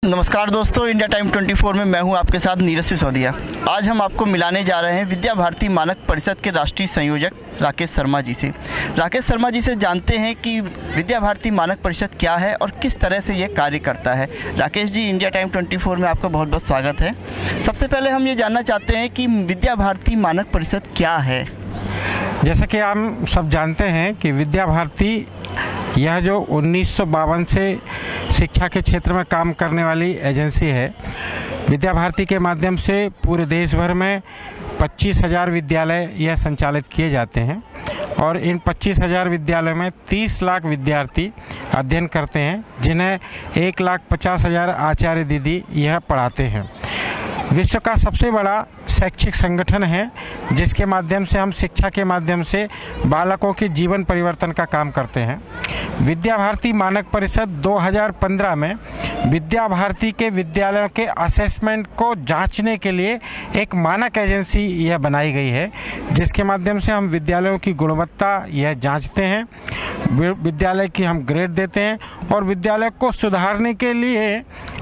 नमस्कार दोस्तों, India time 24 में मैं हूं आपके साथ नीरज सिसोदिया। आज हम आपको मिलाने जा रहे हैं विद्या भारती मानक परिषद के राष्ट्रीय संयोजक राकेश शर्मा जी से। राकेश शर्मा जी से जानते हैं कि विद्या भारती मानक परिषद क्या है और किस तरह से ये कार्य करता है। राकेश जी, इंडिया टाइम 24 में आपका बहुत बहुत स्वागत है। सबसे पहले हम ये जानना चाहते हैं कि विद्या भारती मानक परिषद क्या है। जैसा कि हम सब जानते हैं कि विद्या भारती यह जो 1952 से शिक्षा के क्षेत्र में काम करने वाली एजेंसी है। विद्या भारती के माध्यम से पूरे देश भर में 25,000 विद्यालय यह संचालित किए जाते हैं और इन 25,000 विद्यालयों में 30 लाख विद्यार्थी अध्ययन करते हैं, जिन्हें 1,50,000 आचार्य दीदी यह पढ़ाते हैं। विश्व का सबसे बड़ा शैक्षिक संगठन है, जिसके माध्यम से हम शिक्षा के माध्यम से बालकों के जीवन परिवर्तन का काम करते हैं। विद्या भारती मानक परिषद 2015 में विद्या भारती के विद्यालयों के असेसमेंट को जांचने के लिए एक मानक एजेंसी यह बनाई गई है, जिसके माध्यम से हम विद्यालयों की गुणवत्ता यह जांचते हैं, विद्यालय की हम ग्रेड देते हैं और विद्यालय को सुधारने के लिए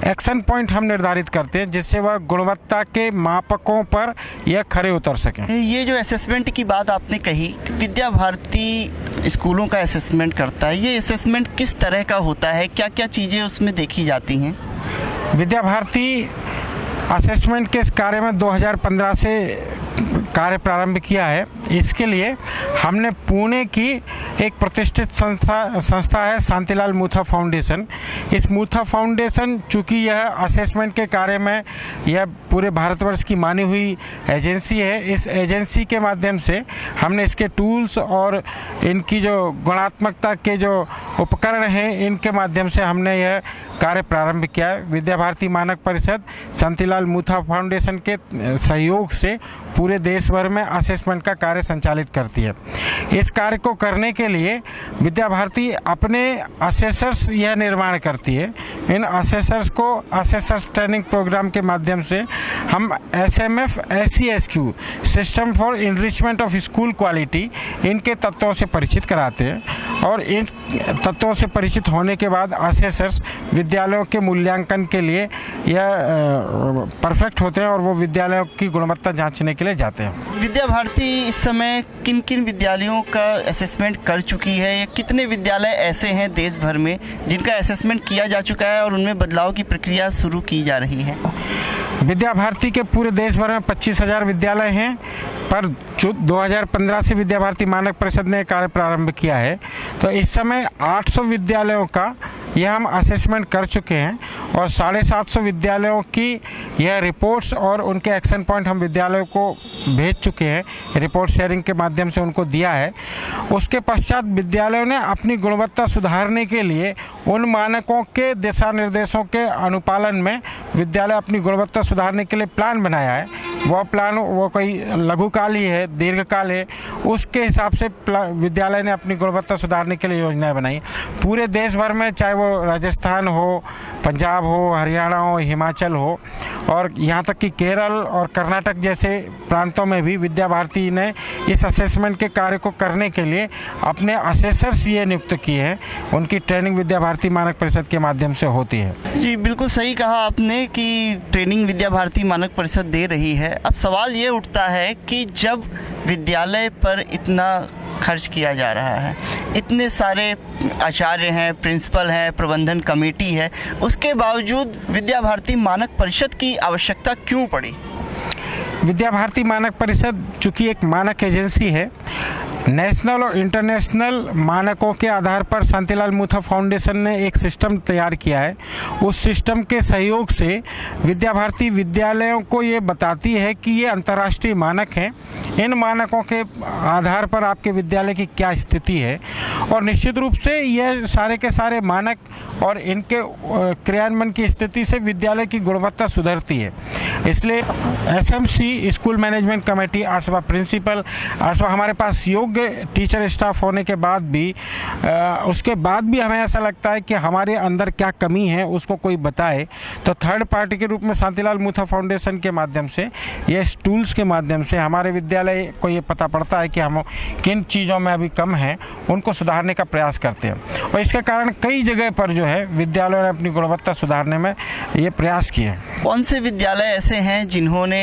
एक्शन पॉइंट हम निर्धारित करते हैं, जिससे वह गुणवत्ता के मापकों पर यह खरे उतर सकें। ये जो असेसमेंट की बात आपने कही, विद्या भारती स्कूलों का असेसमेंट करता है, ये असेसमेंट किस तरह का होता है, क्या क्या चीज़ें उसमें देखी जाती हैं? विद्या भारती असेसमेंट के इस कार्य में 2015 से कार्य प्रारंभ किया है। इसके लिए हमने पुणे की एक प्रतिष्ठित संस्था है शांतिलाल मूथा फाउंडेशन। इस मूथा फाउंडेशन, चूँकि यह असेसमेंट के कार्य में यह पूरे भारतवर्ष की मानी हुई एजेंसी है, इस एजेंसी के माध्यम से हमने इसके टूल्स और इनकी जो गुणात्मकता के जो उपकरण हैं, इनके माध्यम से हमने यह कार्य प्रारंभ किया है। विद्या भारती मानक परिषद शांतिलाल मूथा फाउंडेशन के सहयोग से पूरे देश भर में असेसमेंट का कार्य संचालित करती है। इस कार्य को करने के लिए विद्या भारती अपने असेसर्स यह निर्माण करती है। इन असेसर्स को असेसर्स ट्रेनिंग प्रोग्राम के माध्यम से हम SMF SESQ system for enrichment of school quality इनके तत्वों से परिचित कराते हैं और इन तत्वों से परिचित होने के बाद असेसर्स विद्यालयों के मूल्यांकन के लिए यह परफेक्ट होते हैं और वो विद्यालयों की गुणवत्ता जांचने के लिए जाते हैं। विद्या भारती इस समय किन किन विद्यालयों का असेसमेंट कर चुकी है, या कितने विद्यालय ऐसे हैं देश भर में जिनका असेसमेंट किया जा चुका है और उनमें बदलाव की प्रक्रिया शुरू की जा रही है? विद्या भारती के पूरे देश भर में 25,000 विद्यालय हैं, पर जो 2015 से विद्या भारती मानक परिषद ने कार्य प्रारंभ किया है, तो इस समय 800 विद्यालयों का यह हम असेसमेंट कर चुके हैं और 750 विद्यालयों की यह रिपोर्ट्स और उनके एक्शन पॉइंट हम विद्यालयों को भेज चुके हैं, रिपोर्ट शेयरिंग के माध्यम से उनको दिया है। उसके पश्चात विद्यालयों ने अपनी गुणवत्ता सुधारने के लिए उन मानकों के दिशा निर्देशों के अनुपालन में विद्यालय अपनी गुणवत्ता सुधारने के लिए प्लान बनाया है। वह प्लान वो कोई लघुकाल ही है, दीर्घकाल है, उसके हिसाब से विद्यालय ने अपनी गुणवत्ता सुधारने के लिए योजनाएं बनाई। पूरे देश भर में, चाहे वो राजस्थान हो, पंजाब हो, हरियाणा हो, हिमाचल हो और यहाँ तक कि केरल और कर्नाटक जैसे प्रांतों में भी विद्या भारती ने इस असेसमेंट के कार्य को करने के लिए अपने असेसर्स ये नियुक्त किए हैं। उनकी ट्रेनिंग विद्या भारती मानक परिषद के माध्यम से होती है। जी, बिल्कुल सही कहा आपने कि ट्रेनिंग विद्या भारती मानक परिषद दे रही है। अब सवाल ये उठता है कि जब विद्यालय पर इतना खर्च किया जा रहा है, इतने सारे आचार्य हैं, प्रिंसिपल हैं, प्रबंधन कमेटी है, उसके बावजूद विद्या भारती मानक परिषद की आवश्यकता क्यों पड़ी? विद्या भारती मानक परिषद चूँकि एक मानक एजेंसी है, नेशनल और इंटरनेशनल मानकों के आधार पर शांतिलाल मूथा फाउंडेशन ने एक सिस्टम तैयार किया है। उस सिस्टम के सहयोग से विद्या भारती विद्यालयों को ये बताती है कि ये अंतर्राष्ट्रीय मानक हैं, इन मानकों के आधार पर आपके विद्यालय की क्या स्थिति है और निश्चित रूप से ये सारे के सारे मानक और इनके क्रियान्वयन की स्थिति से विद्यालय की गुणवत्ता सुधरती है। इसलिए SMC स्कूल मैनेजमेंट कमेटी अथवा प्रिंसिपल अथवा हमारे पास योग्य योग्य टीचर स्टाफ होने के बाद भी उसके बाद भी हमें ऐसा लगता है कि हमारे अंदर क्या कमी है उसको कोई बताए, तो थर्ड पार्टी के रूप में शांतिलाल मुथा फाउंडेशन के माध्यम से, ये टूल्स के माध्यम से हमारे विद्यालय को ये पता पड़ता है कि हम किन चीज़ों में अभी कम हैं, उनको सुधारने का प्रयास करते हैं। और इसके कारण कई जगह पर जो है विद्यालयों ने अपनी गुणवत्ता सुधारने में ये प्रयास किए। कौन से विद्यालय ऐसे हैं जिन्होंने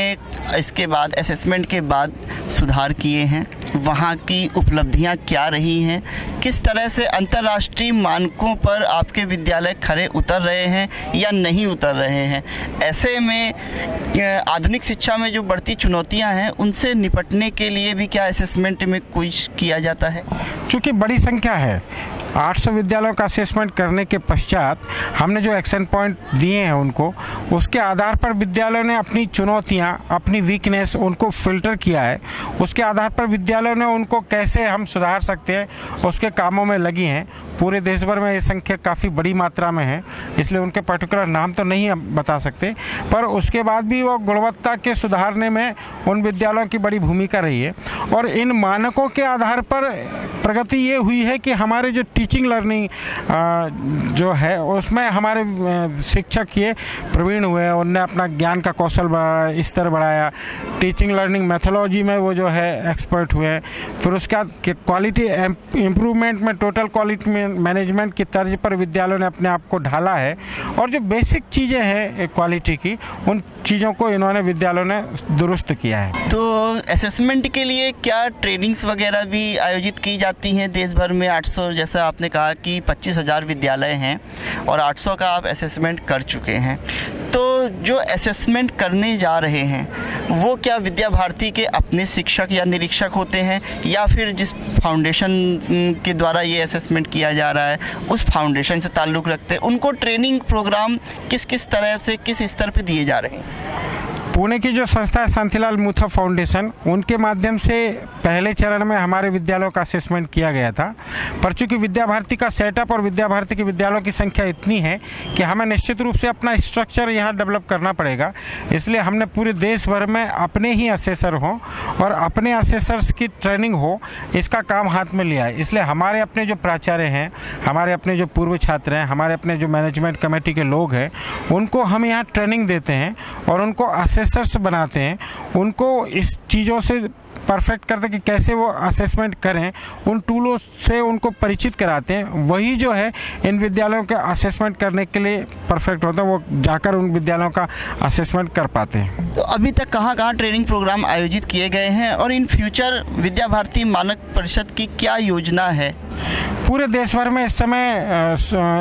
इसके बाद असेसमेंट के बाद सुधार किए हैं? वहाँ की उपलब्धियाँ क्या रही हैं? किस तरह से अंतर्राष्ट्रीय मानकों पर आपके विद्यालय खरे उतर रहे हैं या नहीं उतर रहे हैं? ऐसे में आधुनिक शिक्षा में जो बढ़ती चुनौतियाँ हैं उनसे निपटने के लिए भी क्या असेसमेंट में कुछ किया जाता है? चूँकि बड़ी संख्या है, 800 विद्यालयों का असेसमेंट करने के पश्चात हमने जो एक्शन पॉइंट दिए हैं उनको, उसके आधार पर विद्यालयों ने अपनी चुनौतियां, अपनी वीकनेस उनको फिल्टर किया है। उसके आधार पर विद्यालयों ने उनको कैसे हम सुधार सकते हैं उसके कामों में लगी हैं। पूरे देश भर में ये संख्या काफ़ी बड़ी मात्रा में है, इसलिए उनके पर्टिकुलर नाम तो नहीं हम बता सकते, पर उसके बाद भी वो गुणवत्ता के सुधारने में उन विद्यालयों की बड़ी भूमिका रही है। और इन मानकों के आधार पर प्रगति ये हुई है कि हमारे जो टीचिंग लर्निंग जो है उसमें हमारे शिक्षक ये प्रवीण हुए, उनने अपना ज्ञान का कौशल स्तर बढ़ाया, टीचिंग लर्निंग मेथोलॉजी में वो जो है एक्सपर्ट हुए। फिर उसके बाद क्वालिटी इम्प्रूवमेंट में टोटल क्वालिटी मैनेजमेंट की तर्ज पर विद्यालयों ने अपने आप को ढाला है, और जो बेसिक चीज़ें हैं क्वालिटी की, उन चीज़ों को इन्होंने विद्यालयों ने दुरुस्त किया है। तो असेसमेंट के लिए क्या ट्रेनिंग्स वगैरह भी आयोजित की जाती हैं देश भर में? 800, जैसा आपने कहा कि 25,000 विद्यालय हैं और 800 का आप असेसमेंट कर चुके हैं, तो जो असेसमेंट करने जा रहे हैं वो क्या विद्या भारती के अपने शिक्षक या निरीक्षक होते हैं, या फिर जिस फाउंडेशन के द्वारा ये असेसमेंट किया जा रहा है उस फाउंडेशन से ताल्लुक़ रखते हैं? उनको ट्रेनिंग प्रोग्राम किस किस तरह से, किस स्तर पे दिए जा रहे हैं? पुणे की जो संस्था है शांतिलाल मुथा फाउंडेशन, उनके माध्यम से पहले चरण में हमारे विद्यालयों का असेसमेंट किया गया था। पर चूंकि विद्या भारती का सेटअप और विद्या भारती के विद्यालयों की संख्या इतनी है कि हमें निश्चित रूप से अपना स्ट्रक्चर यहाँ डेवलप करना पड़ेगा, इसलिए हमने पूरे देश भर में अपने ही असेसर हों और अपने असेसर्स की ट्रेनिंग हो, इसका काम हाथ में लिया है। इसलिए हमारे अपने जो प्राचार्य हैं, हमारे अपने जो पूर्व छात्र हैं, हमारे अपने जो मैनेजमेंट कमेटी के लोग हैं, उनको हम यहाँ ट्रेनिंग देते हैं और उनको असेसर्स बनाते हैं, उनको इस चीज़ों से परफेक्ट करते कि कैसे वो असेसमेंट करें, उन टूलों से उनको परिचित कराते हैं। वही जो है इन विद्यालयों के असेसमेंट करने के लिए परफेक्ट होता है, वो जाकर उन विद्यालयों का असेसमेंट कर पाते हैं। तो अभी तक कहाँ कहाँ ट्रेनिंग प्रोग्राम आयोजित किए गए हैं और इन फ्यूचर विद्या भारती मानक परिषद की क्या योजना है? पूरे देश भर में इस समय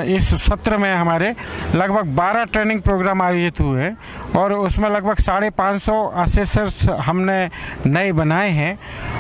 इस सत्र में हमारे लगभग 12 ट्रेनिंग प्रोग्राम आयोजित हुए हैं और उसमें लगभग 550 असेसर्स हमने नए बनाए हैं,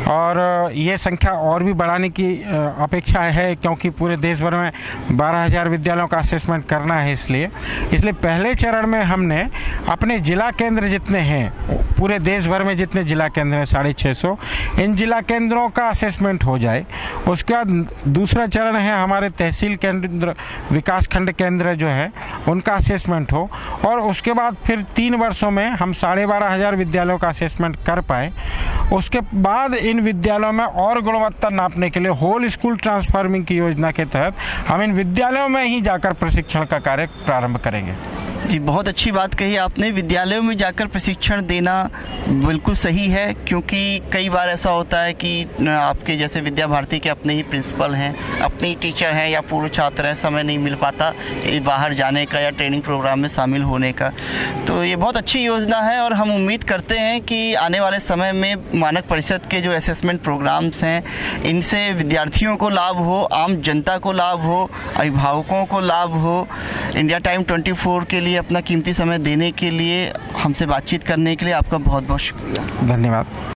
और ये संख्या और भी बढ़ाने की अपेक्षा है, क्योंकि पूरे देश भर में 12,000 विद्यालयों का असेसमेंट करना है। इसलिए पहले चरण में हमने अपने जिला केंद्र जितने हैं, पूरे देश भर में जितने जिला केंद्र हैं 650, इन जिला केंद्रों का असेसमेंट हो जाए। उसके बाद दूसरा चरण है हमारे तहसील केंद्र, विकास खंड केंद्र जो है उनका असेसमेंट हो, और उसके बाद फिर 3 वर्षों में हम 12,500 विद्यालयों का असेसमेंट कर पाए। उसके बाद इन विद्यालयों में और गुणवत्ता नापने के लिए होल स्कूल ट्रांसफॉर्मिंग की योजना के तहत हम इन विद्यालयों में ही जाकर प्रशिक्षण का कार्य प्रारंभ करेंगे। जी, बहुत अच्छी बात कही आपने। विद्यालयों में जाकर प्रशिक्षण देना बिल्कुल सही है, क्योंकि कई बार ऐसा होता है कि आपके जैसे विद्या भारती के अपने ही प्रिंसिपल हैं, अपने ही टीचर हैं या पूर्व छात्र हैं, समय नहीं मिल पाता बाहर जाने का या ट्रेनिंग प्रोग्राम में शामिल होने का। तो ये बहुत अच्छी योजना है और हम उम्मीद करते हैं कि आने वाले समय में मानक परिषद के जो असेसमेंट प्रोग्राम्स हैं इनसे विद्यार्थियों को लाभ हो, आम जनता को लाभ हो, अभिभावकों को लाभ हो। इंडिया टाइम 24 के लिए अपना कीमती समय देने के लिए, हमसे बातचीत करने के लिए आपका बहुत बहुत शुक्रिया। धन्यवाद।